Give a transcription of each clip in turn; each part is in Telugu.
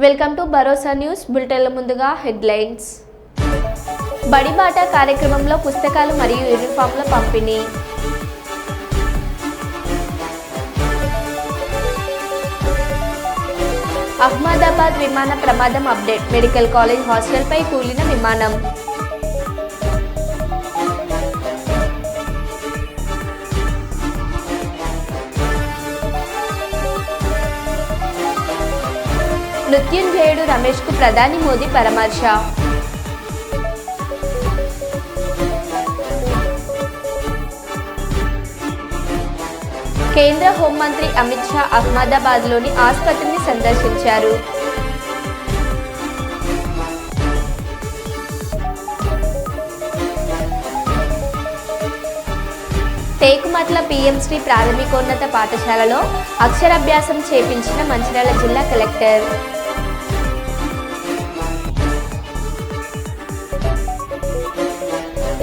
వెల్కమ్ టు భరోసా న్యూస్ బులెటిన్ల ముందుగా హెడ్లైన్స్. బడిబాట కార్యక్రమంలో పుస్తకాలు మరియు యూనిఫామ్ల పంపిణీ. అహ్మదాబాద్ విమాన ప్రమాదం అప్డేట్. మెడికల్ కాలేజ్ హాస్టల్పై కూలిన విమానం. మృత్యుంజయుడు రమేష్కు ప్రధాని మోదీ పరామర్శ. కేంద్ర హోంమంత్రి అమిత్ షా అహ్మదాబాద్లోని ఆసుపత్రిని సందర్శించారు. టేకుమట్ల పిఎంశ్రీ ప్రాథమికోన్నత పాఠశాలలో అక్షరాభ్యాసం చేపించిన మంచిర్యాల జిల్లా కలెక్టర్.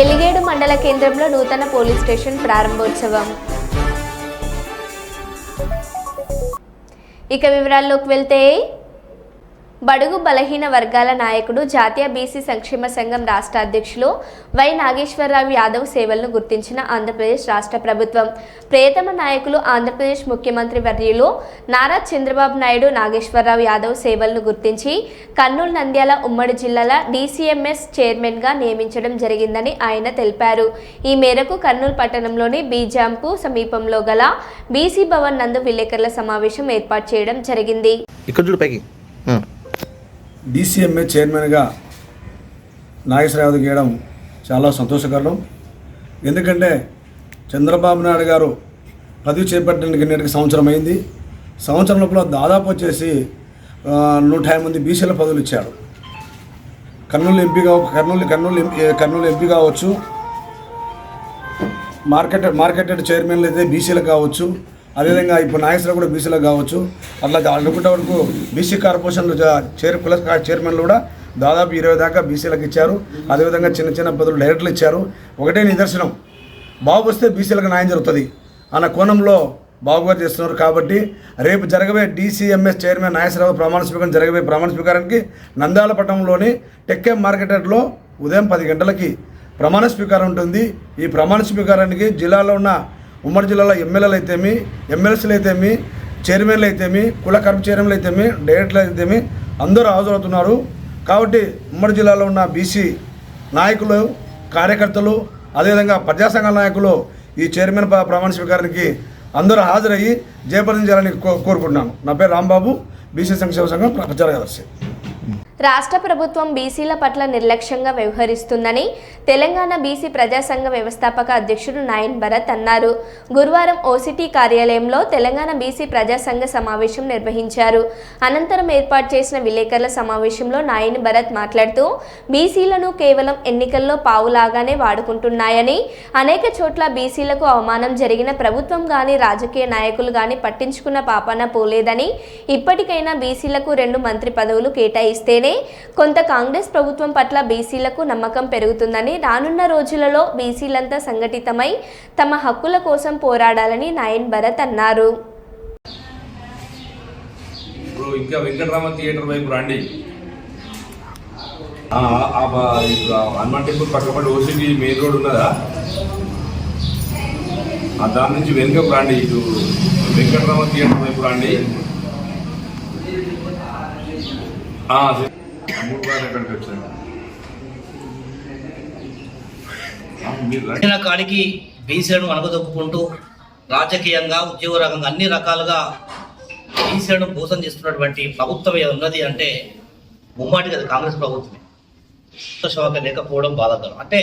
ఎలిగేడు మండల కేంద్రంలో నూతన పోలీస్ స్టేషన్ ప్రారంభోత్సవం. ఇక వివరాల్లోకి వెళ్తే, బడుగు బలహీన వర్గాల నాయకుడు జాతీయ బీసీ సంక్షేమ సంఘం రాష్ట్ర అధ్యక్షులు వై నాగేశ్వరరావు యాదవ్ సేవలను గుర్తించిన ఆంధ్రప్రదేశ్ రాష్ట్ర ప్రభుత్వం. ప్రియతమ నాయకులు ఆంధ్రప్రదేశ్ ముఖ్యమంత్రి వర్యులు నారా చంద్రబాబు నాయుడు నాగేశ్వరరావు యాదవ్ సేవలను గుర్తించి కర్నూలు, నంద్యాల ఉమ్మడి జిల్లాల DCMS చైర్మన్గా నియమించడం జరిగిందని ఆయన తెలిపారు. ఈ మేరకు కర్నూలు పట్టణంలోని బీజాంపు సమీపంలో గల బీసీ భవన్ నందు విలేకరుల సమావేశం ఏర్పాటు చేయడం జరిగింది. DCMS చైర్మన్గా నాగేశ్వరరావు గీయడం చాలా సంతోషకరం. ఎందుకంటే చంద్రబాబు నాయుడు గారు పదవి చేపట్టడానికి నేటికి సంవత్సరం అయింది. సంవత్సరం లోపల దాదాపు వచ్చేసి 150 మంది బీసీల పదవులు ఇచ్చాడు. కర్నూలు ఎంపీ కావచ్చు, మార్కెటెడ్ చైర్మన్లు అయితే బీసీలకు కావచ్చు, అదేవిధంగా ఇప్పుడు నాగేశ్వరరావు కూడా బీసీలకు కావచ్చు. అట్లా అనుకుంటే వరకు బీసీ కార్పొరేషన్ కుల చైర్మన్లు కూడా దాదాపు 20 దాకా బీసీలకు ఇచ్చారు. అదేవిధంగా చిన్న చిన్న పదవులు డైరెక్టర్లు ఇచ్చారు. ఒకటే నిదర్శనం, బాబు వస్తే బీసీలకు న్యాయం జరుగుతుంది అన్న కోణంలో బాబుగారు చేస్తున్నారు. కాబట్టి రేపు జరగబోయే DCMS చైర్మన్ నాగేశ్వరరావు జరగబోయే ప్రమాణ స్వీకారానికి నంద్యాల పట్టణంలోని టెక్కే మార్కెట్లో ఉదయం 10 గంటలకి ప్రమాణ స్వీకారం ఉంటుంది. ఈ ప్రమాణ స్వీకారానికి జిల్లాలో ఉన్న ఉమ్మడి జిల్లాలో ఎమ్మెల్యేలు అయితేమి, ఎమ్మెల్సీలు అయితేమి, చైర్మన్లు అయితేమి, కుల కర్మ చైర్మన్లు అయితేమి, డైరెక్టర్లు అయితేమి అందరూ హాజరవుతున్నారు. కాబట్టి ఉమ్మడి జిల్లాలో ఉన్న బీసీ నాయకులు, కార్యకర్తలు, అదేవిధంగా ప్రజా సంఘాల నాయకులు ఈ చైర్మన్ ప్రమాణ స్వీకారానికి అందరూ హాజరయ్యి జయప్రదం చేయాలని కోరుకుంటున్నాను. నా పేరు రాంబాబు, బీసీ సంక్షేమ సంఘం ప్రచార కార్యదర్శి. రాష్ట్ర ప్రభుత్వం బీసీల పట్ల నిర్లక్ష్యంగా వ్యవహరిస్తుందని తెలంగాణ బీసీ ప్రజాసంఘ వ్యవస్థాపక అధ్యక్షుడు నాయన్ భరత్ అన్నారు. గురువారం OCT కార్యాలయంలో తెలంగాణ బీసీ ప్రజాసంఘ సమావేశం నిర్వహించారు. అనంతరం ఏర్పాటు చేసిన విలేకరుల సమావేశంలో నాయన్ భరత్ మాట్లాడుతూ, బీసీలను కేవలం ఎన్నికల్లో పావులాగానే వాడుకుంటున్నాయని, అనేక చోట్ల బీసీలకు అవమానం జరిగిన ప్రభుత్వం గాని రాజకీయ నాయకులు గాని పట్టించుకున్న పాపాన పోలేదని, ఇప్పటికైనా బీసీలకు 2 మంత్రి పదవులు కేటాయిస్తేనే కొంత కాంగ్రెస్ ప్రభుత్వం పట్ల బీసీలకు నమ్మకం పెరుగుతుందని, రానున్న రోజులలో బీసీలంతా సంఘటితమై తమ హక్కుల కోసం పోరాడాలని నాయన్ భరత్ అన్నారు. ఇంకా వెంకటరామ థియేటర్ వైపు రండి. హనుమాన్ టెంపుల్ పక్కపడి OCT మెయిన్ రోడ్ ఉన్నదా, దాని నుంచి వెనుకకు రండి. ఇటు వెంకటరామ థియేటర్ వైపు రండి. కాడికి బీసీలను అనగదొక్కుంటూ రాజకీయంగా, ఉద్యోగ రంగంగా అన్ని రకాలుగా బీసీలను మోసం చేస్తున్నటువంటి ప్రభుత్వం ఉన్నది అంటే ముమ్మాటికి అది కాంగ్రెస్ ప్రభుత్వమే. శాఖ లేకపోవడం బాధాకరం. అంటే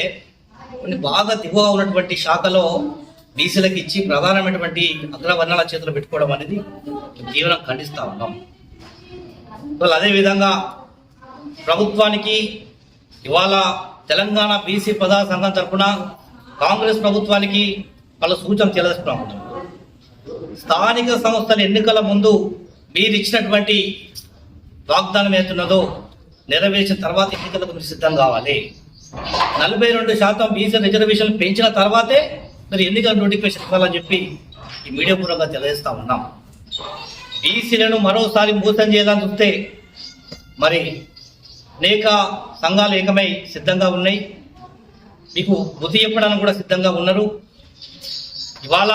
కొన్ని బాగా దిగువ ఉన్నటువంటి శాఖలో బీసీలకు ఇచ్చి ప్రధానమైనటువంటి అగ్రవర్ణాల చేతులు పెట్టుకోవడం అనేది తీవ్రంగా ఖండిస్తూ ఉన్నాం. అదేవిధంగా ప్రభుత్వానికి ఇవాళ తెలంగాణ బీసీ ప్రజా సంఘం తరఫున కాంగ్రెస్ ప్రభుత్వానికి వాళ్ళ సూచన తెలుస్తున్నాం. స్థానిక సంస్థల ఎన్నికల ముందు మీరు ఇచ్చినటువంటి వాగ్దానం ఏతున్నదో నెరవేర్చిన తర్వాత ఎన్నికలకు మీరు సిద్ధం కావాలి. 42% బీసీ రిజర్వేషన్లు పెంచిన తర్వాతే మీరు ఎన్నికల నోటిఫికేషన్ ఇవ్వాలని చెప్పి ఈ మీడియా పూర్వకంగా తెలియజేస్తా ఉన్నాం. బీసీలను మరోసారి మోసం చేయాలని చూస్తే మరి అనేక సంఘాలు ఏకమై సిద్ధంగా ఉన్నాయి, మీకు బుద్ధి చెప్పడానికి కూడా సిద్ధంగా ఉన్నారు. ఇవాళ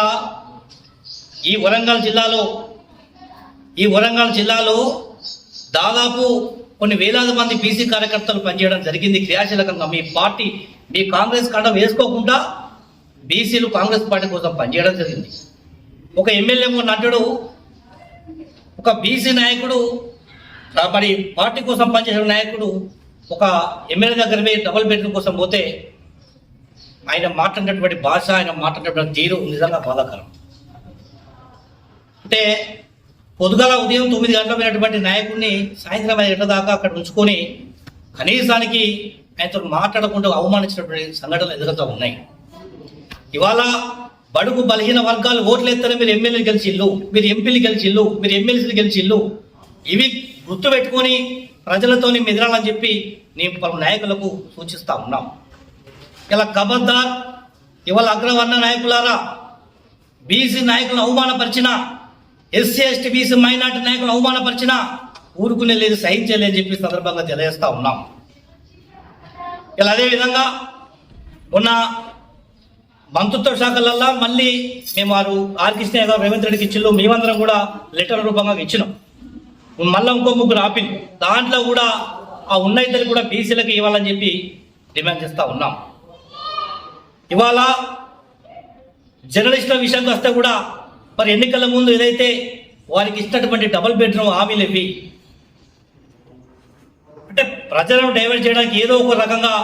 ఈ వరంగల్ జిల్లాలో దాదాపు కొన్ని వేలాది మంది బీసీ కార్యకర్తలు పనిచేయడం జరిగింది. క్రియాశీలకంగా మీ పార్టీ, మీ కాంగ్రెస్ కండ వేసుకోకుండా బీసీలు కాంగ్రెస్ పార్టీ కోసం పనిచేయడం జరిగింది. ఒక ఎమ్మెల్యే నటుడు, ఒక బీసీ నాయకుడు, మరి పార్టీ కోసం పనిచేసిన నాయకుడు ఒక ఎమ్మెల్యే దగ్గర పోయి డబుల్ బెడ్రూమ్ కోసం పోతే ఆయన మాట్లాడినటువంటి భాష, ఆయన మాట్లాడినటువంటి తీరు నిజంగా బాధాకరం. అంటే పొద్దుగల ఉదయం 9 గంటల పోయినటువంటి నాయకుడిని సాయంత్రం 5 గంటల దాకా అక్కడ ఉంచుకొని కనీసానికి ఆయనతో మాట్లాడకుండా అవమానించినటువంటి సంఘటనలు ఎదురుతూ ఉన్నాయి. ఇవాళ బడుగు బలహీన వర్గాలు ఓట్లు ఎత్తనే మీరు ఎమ్మెల్యేలు గెలిచిల్లు, మీరు ఎంపీలు గెలిచిల్లు, మీరు ఎమ్మెల్సీలు గెలిచిల్లు, ఇవి గుర్తు పెట్టుకొని ప్రజలతోని మెదరాలని చెప్పి నేను పలు నాయకులకు సూచిస్తా ఉన్నాం. ఇలా ఖబర్దార్, ఇవాళ అగ్రవర్ణ నాయకులారా, బీసీ నాయకులను అవమానపరిచిన, ఎస్సీ ఎస్టీ బీసీ మైనార్టీ నాయకులను అవమానపరిచిన ఊరుకునే లేదు, సహించలేదని చెప్పి సందర్భంగా తెలియజేస్తా ఉన్నాం. ఇలా అదేవిధంగా ఉన్న మంత్రిత్వ శాఖలల్లో మళ్ళీ మేము వారు ఆర్ కృష్ణయ్య గారు రేవంత్ రెడ్డికి ఇచ్చిళ్ళు, మేమందరం కూడా లెటర్ రూపంగా ఇచ్చినాం. మళ్ళీ ఇంకో 3 ఆపిల్, దాంట్లో కూడా ఆ ఉన్న ఇద్దరు కూడా బీసీలకు ఇవ్వాలని చెప్పి డిమాండ్ చేస్తూ ఉన్నాం. ఇవాళ జర్నలిస్టుల విషయానికి వస్తే కూడా మరి ఎన్నికల ముందు ఏదైతే వారికి ఇచ్చినటువంటి డబుల్ బెడ్రూమ్ హామీలు ఇవి అంటే ప్రజలను డైవర్ట్ చేయడానికి ఏదో ఒక రకంగా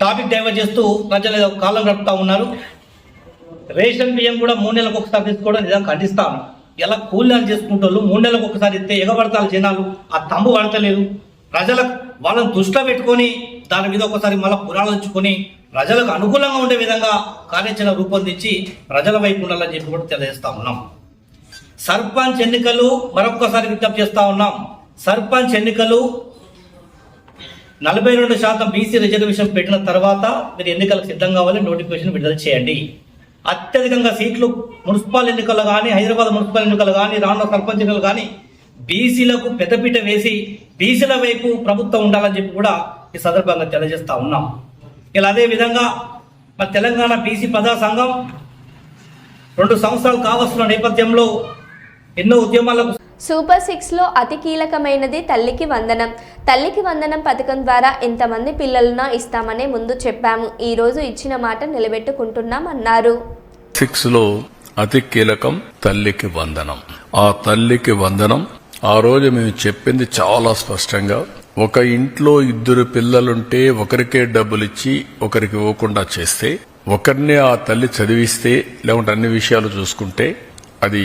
టాపిక్ డైవర్ట్ చేస్తూ ప్రజలు ఏదో కాలం గడుపుతూ ఉన్నారు. రేషన్ బియ్యం కూడా 3 నెలలకు ఒకసారి తీసుకోవడం నిజంగా ఖండిస్తాను. ఇలా కూలీలు చేసుకుంటూ 3 నెలలకు ఒకసారి ఇస్తే ఎగబడతారు జనాలు, ఆ తంబు పడతలేదు. ప్రజలకు వాళ్ళని దృష్టిలో పెట్టుకొని దాని మీద ఒకసారి మళ్ళీ పురాణించుకొని ప్రజలకు అనుకూలంగా ఉండే విధంగా కార్యాచరణ రూపొందించి ప్రజల వైపు ఉండాలని చెప్పి కూడా తెలియజేస్తా ఉన్నాం. సర్పంచ్ ఎన్నికలు మరొక్కసారి విజ్ఞప్తి చేస్తా ఉన్నాం. సర్పంచ్ ఎన్నికలు 42% బీసీ రిజర్వేషన్ పెట్టిన తర్వాత మీరు ఎన్నికలకు సిద్ధంగా కావాలి, నోటిఫికేషన్ విడుదల చేయండి. అత్యధికంగా సీట్లు మున్సిపల్ ఎన్నికలు కానీ, హైదరాబాద్ మున్సిపల్ ఎన్నికలు కానీ, రానున్న సర్పంచ్ ఎన్నికలు కానీ బీసీలకు పెద్దపీట వేసి బీసీల వైపు ప్రభుత్వం ఉండాలని చెప్పి కూడా ఈ సందర్భంగా తెలియజేస్తా ఉన్నాం. ఇలా అదేవిధంగా మరి తెలంగాణ బీసీ ప్రజా సంఘం 2 సంవత్సరాలు కావస్తున్న నేపథ్యంలో ఎన్నో ఉద్యమాలకు సూపర్ 6లో అతి కీలకమైనది తల్లికి వందనం. తల్లికి వందనం పథకం ద్వారా ఎంతమంది పిల్లలను ఇస్తామని ముందు చెప్పాము, ఈ రోజు ఇచ్చిన మాట నిలబెట్టుకుంటున్నాం అన్నారు. 6లో అతి కీలకం తల్లికి వందనం. ఆ తల్లికి వందనం ఆ రోజు మేము చెప్పింది చాలా స్పష్టంగా, ఒక ఇంట్లో 2 పిల్లలుంటే ఒకరికే డబ్బులిచ్చి ఒకరికి ఇవ్వకుండా చేస్తే, ఒకరినే ఆ తల్లి చదివిస్తే, లేకుంటే అన్ని విషయాలు చూసుకుంటే అది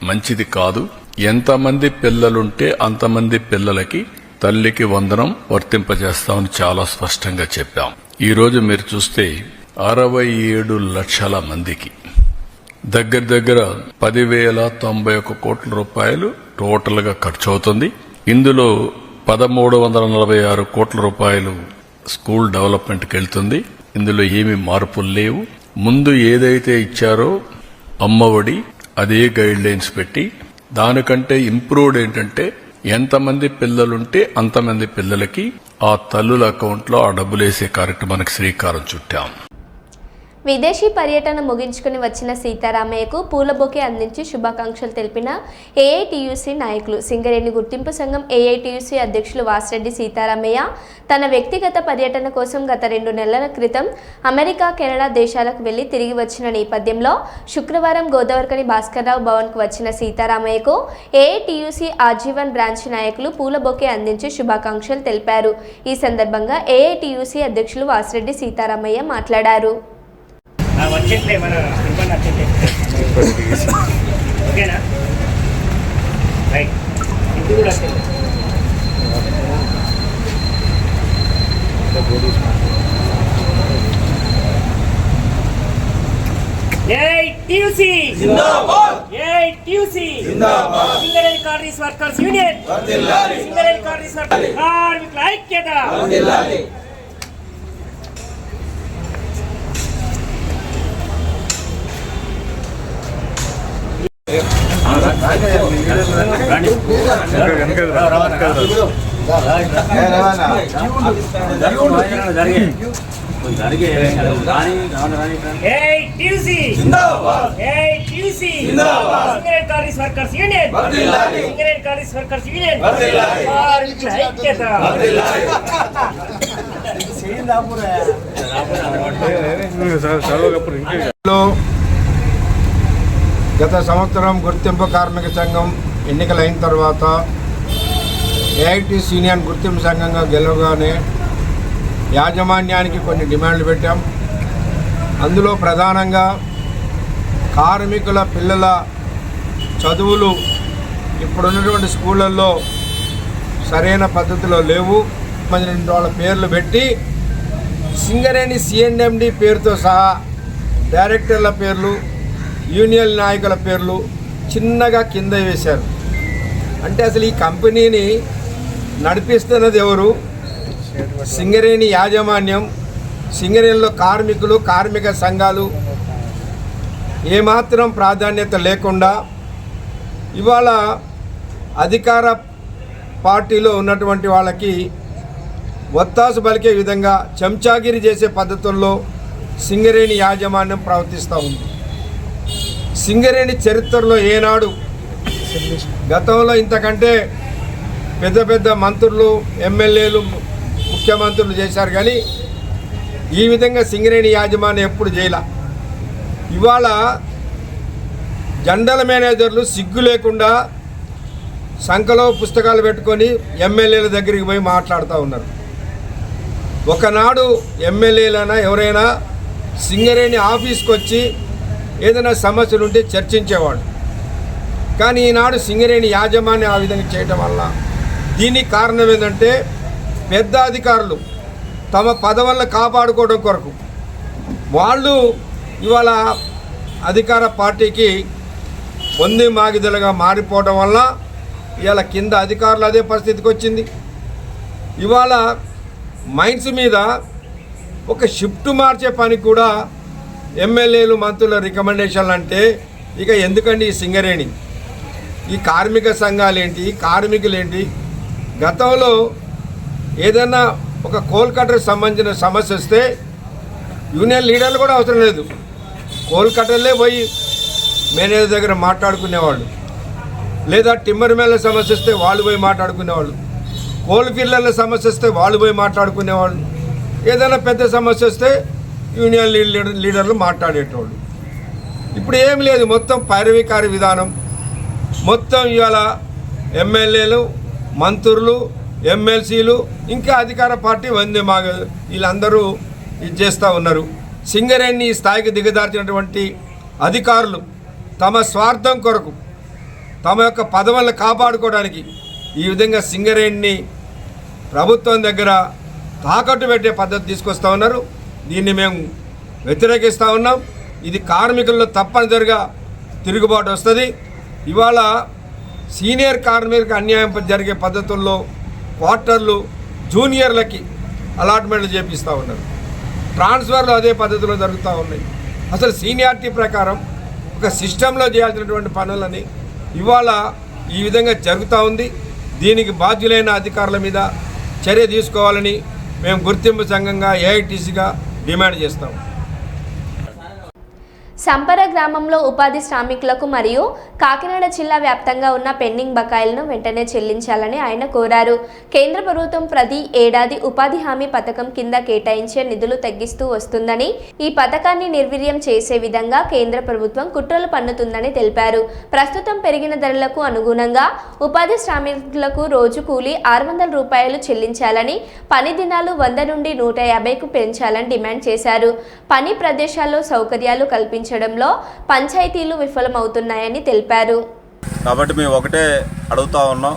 మంచిది కాదు. ఎంతమంది పిల్లలుంటే అంతమంది పిల్లలకి తల్లికి వందనం వర్తింపజేస్తామని చాలా స్పష్టంగా చెప్పాం. ఈ రోజు మీరు చూస్తే 67 లక్షల మందికి దగ్గర 10,091 కోట్ల రూపాయలు టోటల్ గా ఖర్చు అవుతుంది. ఇందులో 1,346 కోట్ల రూపాయలు స్కూల్ డెవలప్మెంట్కి వెళ్తుంది. ఇందులో ఏమీ మార్పులు లేవు. ముందు ఏదైతే ఇచ్చారో అమ్మఒడి అదే గైడ్ లైన్స్ పెట్టి దానికంటే ఇంప్రూవ్డ్ ఏంటంటే ఎంతమంది పిల్లలుంటే అంతమంది పిల్లలకి ఆ తల్లుల అకౌంట్లో ఆ డబ్బులు వేసే కార్యక్రమానికి శ్రీకారం చుట్టాం. విదేశీ పర్యటన ముగించుకుని వచ్చిన సీతారామయ్యకు పూల బొకే అందించి శుభాకాంక్షలు తెలిపిన ఏఐటీయూసీ నాయకులు. సింగరేణి గుర్తింపు సంఘం ఏఐటీయూసీ అధ్యక్షులు వాసిరెడ్డి సీతారామయ్య తన వ్యక్తిగత పర్యటన కోసం గత 2 నెలల క్రితం అమెరికా, కెనడా దేశాలకు వెళ్లి తిరిగి వచ్చిన నేపథ్యంలో శుక్రవారం గోదావరికని భాస్కర్రావు భవన్కు వచ్చిన సీతారామయ్యకు ఏఐటీయూసీ ఆజీవన్ బ్రాంచ్ నాయకులు పూల బొకే అందించి శుభాకాంక్షలు తెలిపారు. ఈ సందర్భంగా ఏఐటీయూసీ అధ్యక్షులు వాసిరెడ్డి సీతారామయ్య మాట్లాడారు. వచ్చేట్లే మన ఇబ్బంది వచ్చేట్లే ఓకేనా రైట్ ఇది కూడా వచ్చేట్లే ఏఐటీయూసీ జిందాబాద్ ఏఐటీయూసీ జిందాబాద్ సింగరేణి కార్మిక వర్కర్స్ యూనియన్ వర్ధిల్లాలి సింగరేణి కార్మిక కార్మికుల ఐక్యత వర్ధిల్లాలి. AITUC AITUC Singareni Congress workers union Singareni Congress workers union కార్మికుల ఐక్యత. గత సంవత్సరం గుర్తింపు కార్మిక సంఘం ఎన్నికలైన తర్వాత ఏఐటీసీ యూనియన్ గుర్తింపు సంఘంగా గెలవగానే యాజమాన్యానికి కొన్ని డిమాండ్లు పెట్టాం. అందులో ప్రధానంగా కార్మికుల పిల్లల చదువులు ఇప్పుడున్నటువంటి స్కూళ్ళల్లో సరైన పద్ధతిలో లేవు. వాళ్ళ పేర్లు పెట్టి సింగరేణి సిఎండి పేరుతో సహా డైరెక్టర్ల పేర్లు, యూనియన్ నాయకుల పేర్లు చిన్నగా కింద వేశారు. అంటే అసలు ఈ కంపెనీని నడిపిస్తున్నది ఎవరు? సింగరేణి యాజమాన్యం. సింగరేణిలో కార్మికులు, కార్మిక సంఘాలు ఏమాత్రం ప్రాధాన్యత లేకుండా ఇవాళ అధికార పార్టీలో ఉన్నటువంటి వాళ్ళకి ఒత్తాసు పలికే విధంగా చెంచాగిరి చేసే పద్ధతుల్లో సింగరేణి యాజమాన్యం ప్రవర్తిస్తూ ఉంది. సింగరేణి చరిత్రలో ఏనాడు గతంలో ఇంతకంటే పెద్ద పెద్ద మంత్రులు, ఎమ్మెల్యేలు, ముఖ్యమంత్రులు చేశారు, కానీ ఈ విధంగా సింగరేణి యాజమాన్యం ఎప్పుడు చేయాల. ఇవాళ జనరల్ మేనేజర్లు సిగ్గు లేకుండా సంఖలో పుస్తకాలు పెట్టుకొని ఎమ్మెల్యేల దగ్గరికి పోయి మాట్లాడుతూ ఉన్నారు. ఒకనాడు ఎమ్మెల్యేలైనా ఎవరైనా సింగరేణి ఆఫీస్కి వచ్చి ఏదైనా సమస్యలు ఉంటే చర్చించేవాడు. కానీ ఈనాడు సింగరేణి యాజమాన్యం ఆ విధంగా చేయటం వల్ల దీనికి కారణం ఏంటంటే పెద్ద అధికారులు తమ పదవులను కాపాడుకోవడం కొరకు వాళ్ళు ఇవాళ అధికార పార్టీకి వంది మాగిదలుగా మారిపోవడం వల్ల ఇవాళ కింద అధికారులు అదే పరిస్థితికి వచ్చింది. ఇవాళ మైన్స్ మీద ఒక షిఫ్ట్ మార్చే పని కూడా ఎమ్మెల్యేలు, మంత్రుల రికమెండేషన్లు అంటే ఇక ఎందుకండి ఈ సింగరేణి? ఈ కార్మిక సంఘాలేంటి, కార్మికులేంటి? గతంలో ఏదైనా ఒక కోల్ కట్టర్కి సంబంధించిన సమస్య వస్తే యూనియన్ లీడర్లు కూడా అవసరం లేదు, కోల్ కట్టర్లే పోయి మేనేజర్ దగ్గర మాట్లాడుకునేవాళ్ళు. లేదా టిమ్మర్ మేళ సమస్య వస్తే వాళ్ళు పోయి మాట్లాడుకునేవాళ్ళు. కోల్ ఫీల్డర్ల సమస్య వస్తే వాళ్ళు పోయి మాట్లాడుకునేవాళ్ళు. ఏదైనా పెద్ద సమస్య వస్తే యూనియన్ లీడర్లు మాట్లాడేటోళ్ళు. ఇప్పుడు ఏం లేదు, మొత్తం పైరవికారి విధానం. మొత్తం ఇవాళ ఎమ్మెల్యేలు, మంత్రులు, ఎమ్మెల్సీలు, ఇంకా అధికార పార్టీ వందే మాగ వీళ్ళందరూ ఇది చేస్తూ ఉన్నారు. సింగరేణి స్థాయికి దిగదార్చినటువంటి అధికారులు తమ స్వార్థం కొరకు, తమ యొక్క పదవులను కాపాడుకోవడానికి ఈ విధంగా సింగరేణిని ప్రభుత్వం దగ్గర తాకట్టు పెట్టే పద్ధతి తీసుకొస్తూ ఉన్నారు. దీన్ని మేము వ్యతిరేకిస్తూ ఉన్నాం. ఇది కార్మికుల్లో తప్పనిసరిగా తిరుగుబాటు వస్తుంది. ఇవాళ సీనియర్ కార్మికులకు అన్యాయం జరిగే పద్ధతుల్లో క్వార్టర్లు జూనియర్లకి అలాట్మెంట్లు చేపిస్తూ ఉన్నారు. ట్రాన్స్ఫర్లు అదే పద్ధతిలో జరుగుతూ ఉన్నాయి. అసలు సీనియారిటీ ప్రకారం ఒక సిస్టంలో చేయాల్సినటువంటి పనులని ఇవాళ ఈ విధంగా జరుగుతూ ఉంది. దీనికి బాధ్యులైన అధికారుల మీద చర్య తీసుకోవాలని మేము గుర్తింపు సంఘంగా ఏఐటీసీగా డిమాండ్ చేస్తాం. సంపర గ్రామంలో ఉపాధి శ్రామికులకు మరియు కాకినాడ జిల్లా వ్యాప్తంగా ఉన్న పెండింగ్ బకాయిలను వెంటనే చెల్లించాలని ఆయన కోరారు. కేంద్ర ప్రభుత్వం ప్రతి ఏడాది ఉపాధి హామీ పథకం కింద కేటాయించే నిధులు తగ్గిస్తూ వస్తుందని, ఈ పథకాన్ని నిర్వీర్యం చేసే విధంగా కేంద్ర ప్రభుత్వం కుట్రలు పన్నుతుందని తెలిపారు. ప్రస్తుతం పెరిగిన ధరలకు అనుగుణంగా ఉపాధి శ్రామికులకు రోజు కూలీ 600 రూపాయలు చెల్లించాలని, పని దినాలు 100 నుండి 150కు పెంచాలని డిమాండ్ చేశారు. పని ప్రదేశాల్లో సౌకర్యాలు కల్పించడంలో పంచాయతీలు విఫలమవుతున్నాయని తెలిపారు. కాబట్టి మేము ఒకటే అడుగుతా ఉన్నాం,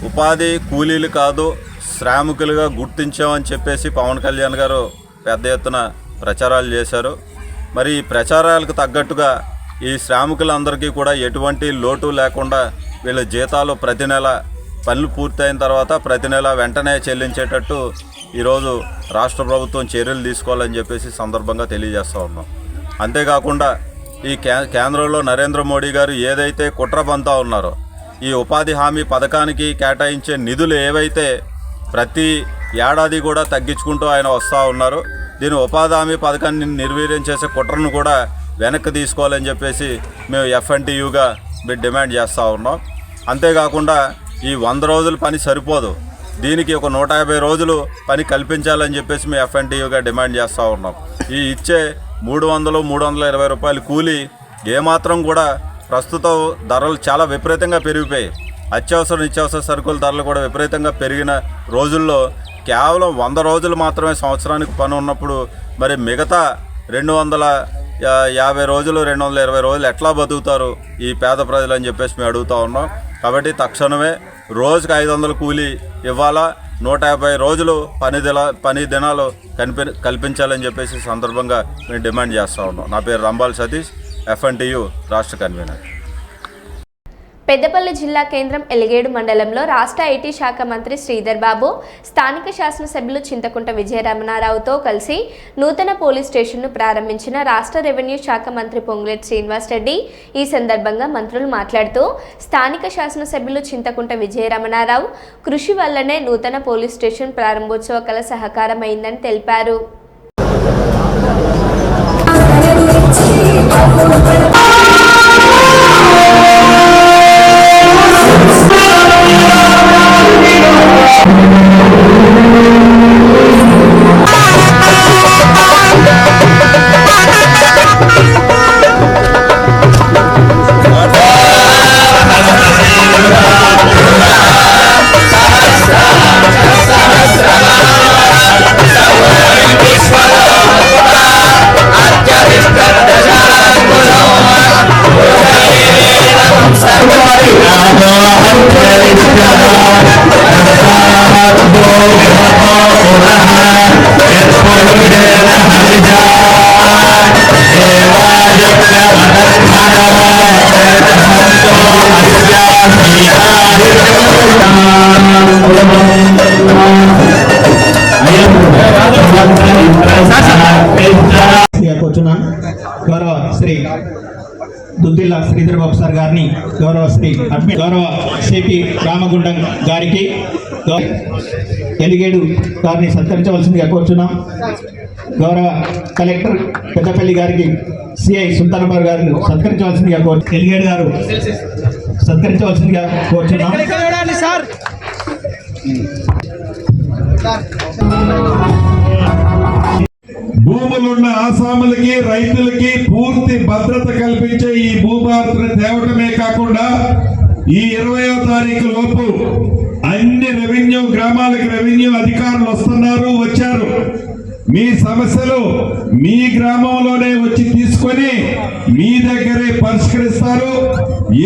ఉపాధి కూలీలు కాదు శ్రామికులుగా గుర్తించామని చెప్పేసి పవన్ కళ్యాణ్ గారు పెద్ద ఎత్తున ప్రచారాలు చేశారు. మరి ఈ ప్రచారాలకు తగ్గట్టుగా ఈ శ్రామికులందరికీ కూడా ఎటువంటి లోటు లేకుండా వీళ్ళ జీతాలు ప్రతి నెల పనులు పూర్తయిన తర్వాత ప్రతి నెల వెంటనే చెల్లించేటట్టు ఈరోజు రాష్ట్ర ప్రభుత్వం చర్యలు తీసుకోవాలని చెప్పేసి సందర్భంగా తెలియజేస్తూ ఉన్నాం. అంతేకాకుండా ఈ కేంద్రంలో నరేంద్ర మోడీ గారు ఏదైతే కుట్ర పంతా ఉన్నారో ఈ ఉపాధి హామీ పథకానికి కేటాయించే నిధులు ఏవైతే ప్రతి ఏడాది కూడా తగ్గించుకుంటూ ఆయన వస్తూ ఉన్నారు. దీని ఉపాధి హామీ పథకాన్ని నిర్వీర్యం చేసే కుట్రను కూడా వెనక్కి తీసుకోవాలని చెప్పేసి మేము FNTUగా డిమాండ్ చేస్తూ ఉన్నాం. అంతేకాకుండా ఈ 100 రోజుల పని సరిపోదు, దీనికి ఒక 150 రోజులు పని కల్పించాలని చెప్పేసి మేము FNTUగా డిమాండ్ చేస్తూ ఉన్నాం. ఈ ఇచ్చే 300-320 రూపాయల కూలీ ఏమాత్రం కూడా ప్రస్తుతం ధరలు చాలా విపరీతంగా పెరిగిపోయాయి. నిత్యావసర సరుకుల ధరలు కూడా విపరీతంగా పెరిగిన రోజుల్లో కేవలం 100 రోజులు మాత్రమే సంవత్సరానికి పని ఉన్నప్పుడు మరి మిగతా 250 రోజులు 220 రోజులు ఎట్లా బతుకుతారు ఈ పేద ప్రజలు అని చెప్పేసి మేము అడుగుతూ ఉన్నాం. కాబట్టి తక్షణమే రోజుకి 500 కూలీ ఇవ్వాలా, 150 రోజులు పని దినాలు కల్పించాలని చెప్పేసి సందర్భంగా మేము డిమాండ్ చేస్తూ ఉన్నాం. నా పేరు రంబాల్ సతీష్, FNTU రాష్ట్ర కన్వీనర్. పెద్దపల్లి జిల్లా కేంద్రం ఎలిగేడు మండలంలో రాష్ట్ర ఐటీ శాఖ మంత్రి శ్రీధర్ బాబు స్థానిక శాసనసభ్యులు చింతకుంట విజయరమణారావుతో కలిసి నూతన పోలీస్ స్టేషన్ను ప్రారంభించిన రాష్ట్ర రెవెన్యూ శాఖ మంత్రి పొంగులేటి శ్రీనివాస్ రెడ్డి. ఈ సందర్భంగా మంత్రులు మాట్లాడుతూ స్థానిక శాసనసభ్యులు చింతకుంట విజయరమణారావు కృషి వల్లనే నూతన పోలీస్ స్టేషన్ ప్రారంభోత్సవ కళ సహకారమైందని తెలిపారు. గౌరవ శ్రీ దుద్దిల్ల శ్రీధర్ బాబు సార్ గారిని, గౌరవ సిపి రామగుండం గారికి, ఎలిగేడు గారిని సత్కరించవలసిందిగా కోరుచున్నాం. గౌరవ కలెక్టర్ పెద్దపల్లి గారికి, సిఐ సుల్తానాబాద్ గారిని సత్కరించవలసిందిగా ఎలిగేడు గారు సత్కరించవలసిందిగా కోరుచున్నాం. భూములున్న ఆసాములకి, రైతులకి పూర్తి భద్రత కల్పించే ఈ భూభారతిని తేవటమే కాకుండా ఈ 20వ తారీఖు లోపు అన్ని గ్రామాలకు రెవెన్యూ అధికారులు వచ్చారు. మీ సమస్యలు మీ గ్రామంలోనే వచ్చి తీసుకొని మీ దగ్గరే పరిష్కరిస్తారు.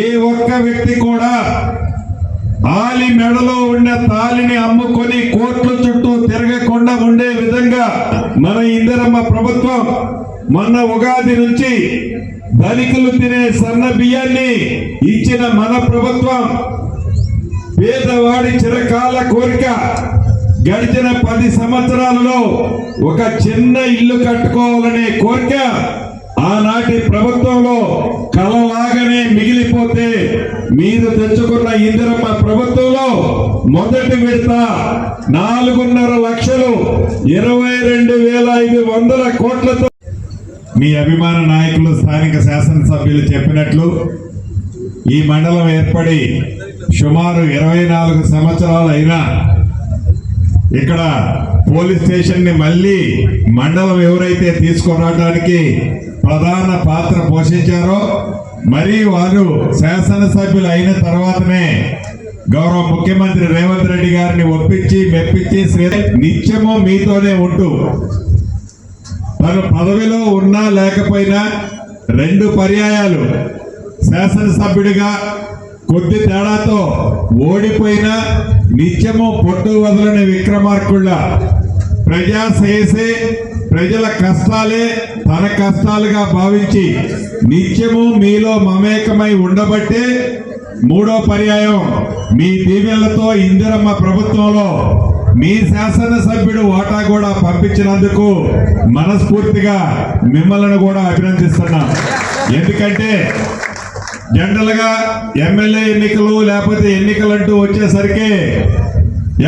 ఏ ఒక్క వ్యక్తి కూడా ఆలి మెడలో ఉన్న తాలిని అమ్ముకొని కోట్ల చుట్టూ తిరగకుండా ఉండే విధంగా మన ఇందిరమ్మ ప్రభుత్వం మొన్న ఉగాది నుంచి ధనికులు తినే సన్న బియ్యాన్ని ఇచ్చిన మన ప్రభుత్వం పేదవాడి చిరకాల కోరిక గడిచిన 10 సంవత్సరాలలో ఒక చిన్న ఇల్లు కట్టుకోవాలనే కోరిక ఆనాటి ప్రభుత్వంలో కలలాగానే మిగిలిపోతే మీరు తెచ్చుకున్న ఇందిరమ్మ ప్రభుత్వంలో మొదటి విడత 4.5 లక్షలు 22,500 కోట్లతో మీ అభిమాన నాయకులు స్థానిక శాసనసభ్యులు చెప్పినట్లు ఈ మండలం ఏర్పడి సుమారు 24 సంవత్సరాలు అయినా ఇక్కడ పోలీస్ స్టేషన్ ని మళ్ళీ మండలం ఎవరైతే తీసుకురావడానికి ప్రధాన పాత్ర పోషించారో మరి వారు శాసనసభ్యులు అయిన తర్వాతనే గౌరవ ముఖ్యమంత్రి రేవంత్ రెడ్డి గారిని ఒప్పించి మెప్పించి నిత్యము మీతోనే ఉంటూ తను పదవిలో ఉన్నా లేకపోయినా 2 పర్యాయాలు శాసనసభ్యుడిగా కొద్ది తేడాతో ఓడిపోయినా నిత్యము పొట్టు వదలని విక్రమార్కుళ్ళ ప్రజల కష్టాలే తన కష్టాలుగా భావించి నిత్యము మీలో మమేకమై ఉండబట్టే 3వ పర్యాయం మీ దీవెనలతో ఇందిరమ్మ ప్రభుత్వంలో మీ శాసనసభ్యుడు వాటా కూడా పంపించినందుకు మనస్ఫూర్తిగా మిమ్మల్ని కూడా అభినందిస్తున్నాం. ఎందుకంటే జనరల్గా ఎమ్మెల్యే ఎన్నికలు లేకపోతే ఎన్నికలంటూ వచ్చేసరికి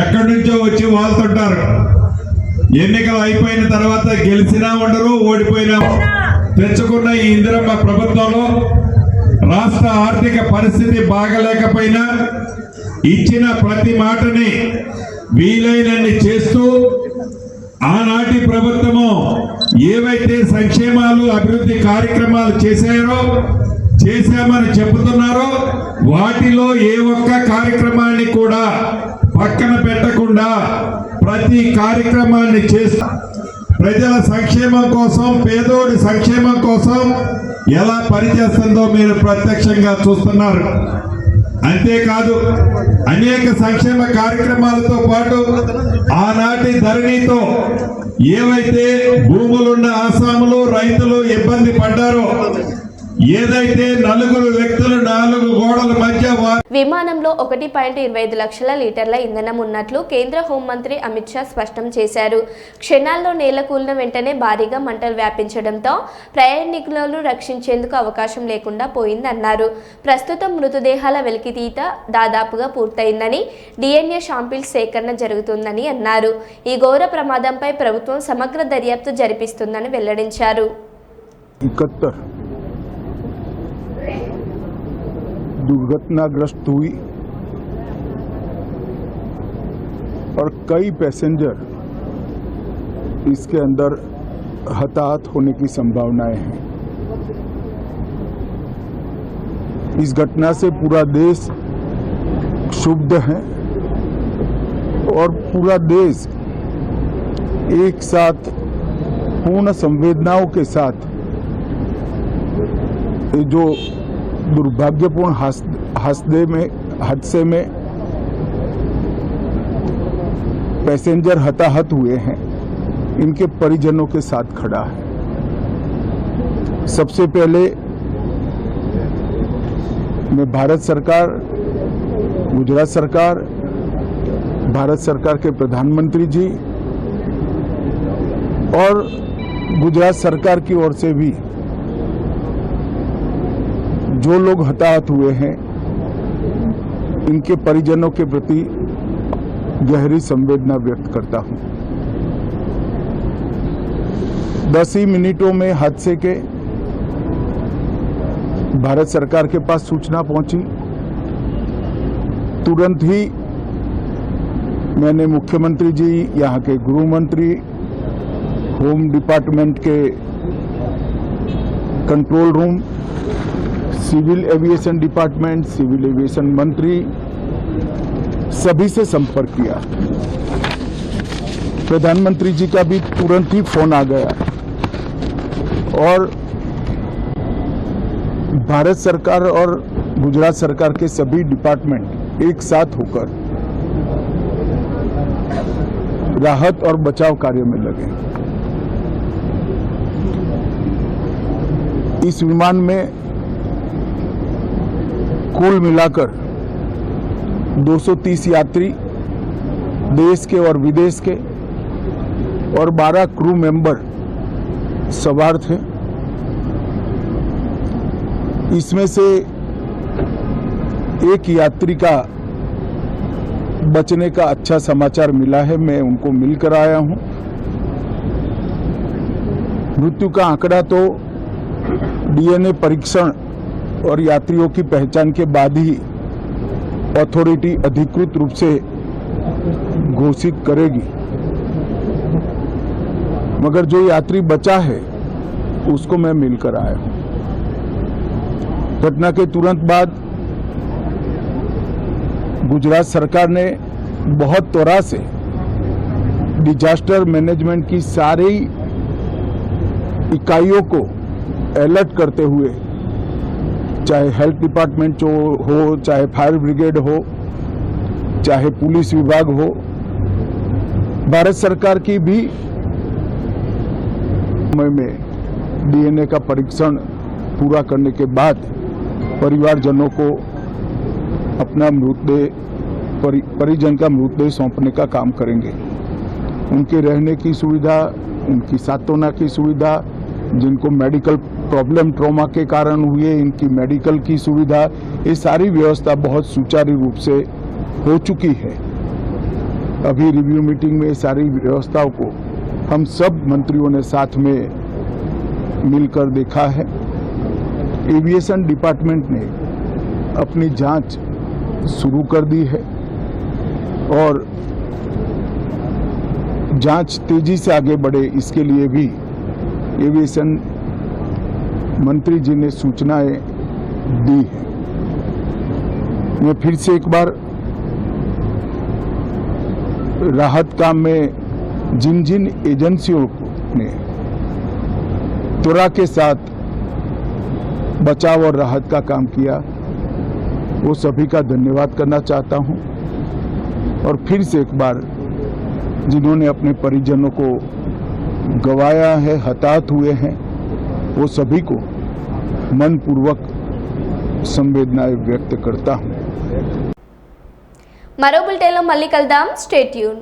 ఎక్కడి నుంచో వచ్చి వాళ్తుంటారు. ఎన్నికలు అయిపోయిన తర్వాత గెలిచినా ఉండరు, ఓడిపోయినా. తెచ్చుకున్న ఈ ఇందిరమ్మ ప్రభుత్వంలో రాష్ట్ర ఆర్థిక పరిస్థితి బాగలేకపోయినా ఇచ్చిన ప్రతి మాటని వీలైనన్ని చేస్తూ ఆనాటి ప్రభుత్వము ఏవైతే సంక్షేమాలు అభివృద్ధి కార్యక్రమాలు చేశామని చెబుతున్నారో వాటిలో ఏ ఒక్క కార్యక్రమాన్ని కూడా పక్కన పెట్టకుండా ప్రతి కార్యక్రమాన్ని చేస్తా ప్రజల సంక్షేమం కోసం, పేదోడి సంక్షేమం కోసం ఎలా పనిచేస్తుందో మీరు ప్రత్యక్షంగా చూస్తున్నారు. అంతేకాదు అనేక సంక్షేమ కార్యక్రమాలతో పాటు ఆనాటి ధరణితో ఏవైతే భూములున్న ఆసాములు రైతులు ఇబ్బంది పడ్డారో, ఏదైతే నలుగురు వ్యక్తులు 4 గోడల మధ్య విమానంలో 1.25 లక్షల లీటర్ల ఇంధనం ఉన్నట్లు కేంద్ర హోంమంత్రి అమిత్ షా స్పష్టం చేశారు. క్షణాల్లో నేల కూలిన వెంటనే భారీగా మంటలు వ్యాపించడంతో ప్రయాణికులను రక్షించేందుకు అవకాశం లేకుండా పోయిందన్నారు. ప్రస్తుతం మృతదేహాల వెలికితీత దాదాపుగా పూర్తయిందని, DNA శాంపిల్స్ సేకరణ జరుగుతుందని అన్నారు. ఈ ఘోర ప్రమాదంపై ప్రభుత్వం సమగ్ర దర్యాప్తు జరిపిస్తుందని వెల్లడించారు. दुर्घटनाग्रस्त हुई और कई पैसेंजर इसके अंदर हताहत होने की संभावनाएं हैं। इस घटना से पूरा देश क्षुब्ध है और पूरा देश एक साथ पूर्ण संवेदनाओं के साथ ये जो दुर्भाग्यपूर्ण हादसे में पैसेंजर हताहत हुए हैं, इनके परिजनों के साथ खड़ा है। सबसे पहले मैं भारत सरकार, गुजरात सरकार, भारत सरकार के प्रधानमंत्री जी और गुजरात सरकार की ओर से भी जो लोग हताहत हुए हैं इनके परिजनों के प्रति गहरी संवेदना व्यक्त करता हूं। 10 ही मिनटों में हादसे के भारत सरकार के पास सूचना पहुंची। तुरंत ही मैंने मुख्यमंत्री जी, यहाँ के गृह मंत्री, होम डिपार्टमेंट के control room, civil aviation department, civil aviation मंत्री, सभी से संपर्क किया। प्रधानमंत्री जी का भी तुरंत ही फोन आ गया और भारत सरकार और गुजरात सरकार के सभी डिपार्टमेंट एक साथ होकर राहत और बचाव कार्य में लगे। इस विमान में कुल मिलाकर 230 यात्री देश के और विदेश के और 12 क्रू मेंबर सवार थे। इसमें से एक यात्री का बचने का अच्छा समाचार मिला है, मैं उनको मिलकर आया हूं। मृत्यु का आंकड़ा तो DNA परीक्षण और यात्रियों की पहचान के बाद ही अथॉरिटी अधिकृत रूप से घोषित करेगी, मगर जो यात्री बचा है उसको मैं मिलकर आया हूं। घटना के तुरंत बाद गुजरात सरकार ने बहुत त्वरा से डिजास्टर मैनेजमेंट की सारी इकाइयों को अलर्ट करते हुए, चाहे हेल्थ डिपार्टमेंट हो, चाहे फायर ब्रिगेड हो, चाहे पुलिस विभाग हो, भारत सरकार की भी में DNA का परीक्षण पूरा करने के बाद परिवारजनों को अपना मृतदेह परिजन का मृतदेह सौंपने का काम करेंगे। उनके रहने की सुविधा, उनकी सांत्वना की सुविधा, जिनको मेडिकल प्रॉब्लम ट्रॉमा के कारण हुए, इनकी मेडिकल की सुविधा, ये सारी व्यवस्था बहुत सुचारू रूप से हो चुकी है। अभी रिव्यू मीटिंग में सारी व्यवस्थाओं को हम सब मंत्रियों ने साथ में मिलकर देखा है। एविएशन डिपार्टमेंट ने अपनी जांच शुरू कर दी है और जांच तेजी से आगे बढ़े, इसके लिए भी एविएशन मंत्री जी ने सूचनाएं दी है। मैं फिर से एक बार राहत काम में जिन जिन एजेंसियों ने त्वरा के साथ बचाव और राहत का काम किया, वो सभी का धन्यवाद करना चाहता हूं। और फिर से एक बार जिन्होंने अपने परिजनों को गंवाया है, हताहत हुए हैं, वो सभी को मनपूर्वक संवेदनाएं व्यक्त करता हूं। మరో బులెటిన్లో మళ్ళీ కలుద్దాం. Stay tune.